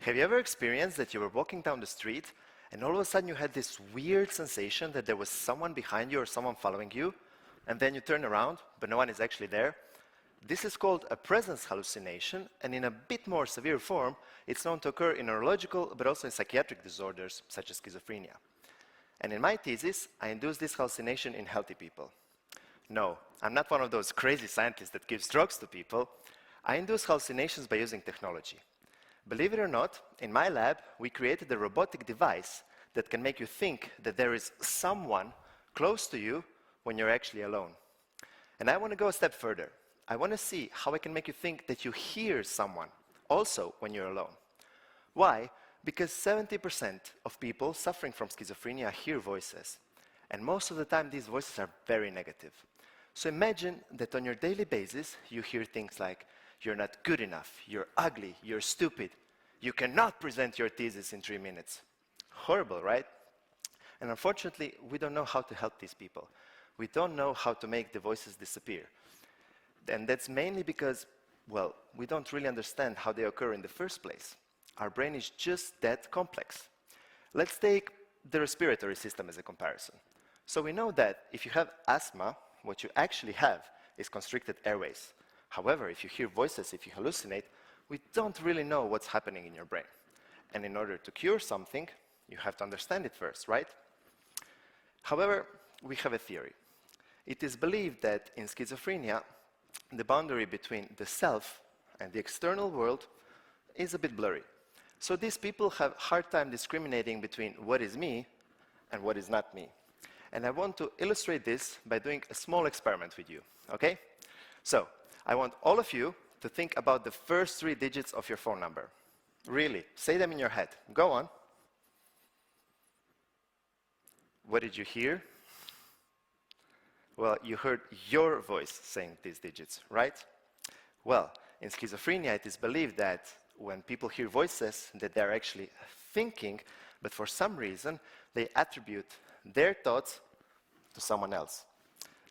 Have you ever experienced that you were walking down the street and all of a sudden you had this weird sensation that there was someone behind you or someone following you, and then you turn around, but no one is actually there? This is called a presence hallucination, and in a bit more severe form, it's known to occur in neurological but also in psychiatric disorders such as schizophrenia. And in my thesis, I induced this hallucination in healthy people. No, I'm not one of those crazy scientists that gives drugs to people. I induce hallucinations by using technology. Believe it or not, in my lab, we created a robotic device that can make you think that there is someone close to you when you're actually alone. And I want to go a step further. I want to see how I can make you think that you hear someone also when you're alone. Why? Because 70% of people suffering from schizophrenia hear voices. And most of the time, these voices are very negative. So imagine that on your daily basis, you hear things like, "You're not good enough, you're ugly, you're stupid, you cannot present your thesis in 3 minutes." Horrible, right? And unfortunately, we don't know how to help these people. We don't know how to make the voices disappear. And that's mainly because, well, we don't really understand how they occur in the first place. Our brain is just that complex. Let's take the respiratory system as a comparison. So we know that if you have asthma, what you actually have is constricted airways. However, if you hear voices, if you hallucinate, we don't really know what's happening in your brain. And in order to cure something, you have to understand it first, right? However, we have a theory. It is believed that in schizophrenia, the boundary between the self and the external world is a bit blurry. So these people have a hard time discriminating between what is me and what is not me. And I want to illustrate this by doing a small experiment with you, okay? So, I want all of you to think about the first 3 digits of your phone number. Really, say them in your head. Go on. What did you hear? Well, you heard your voice saying these digits, right? Well, in schizophrenia, it is believed that when people hear voices, that they're actually thinking, but for some reason, they attribute their thoughts to someone else.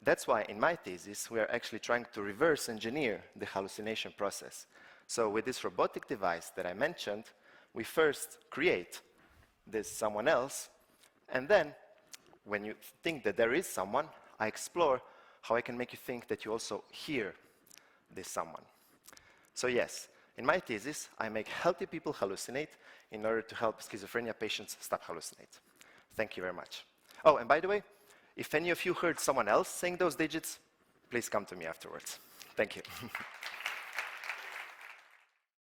That's why in my thesis, we are actually trying to reverse engineer the hallucination process. So with this robotic device that I mentioned, we first create this someone else, and then when you think that there is someone, I explore how I can make you think that you also hear this someone. So yes, in my thesis, I make healthy people hallucinate in order to help schizophrenia patients stop hallucinate. Thank you very much. Oh, and by the way, if any of you heard someone else saying those digits, please come to me afterwards. Thank you.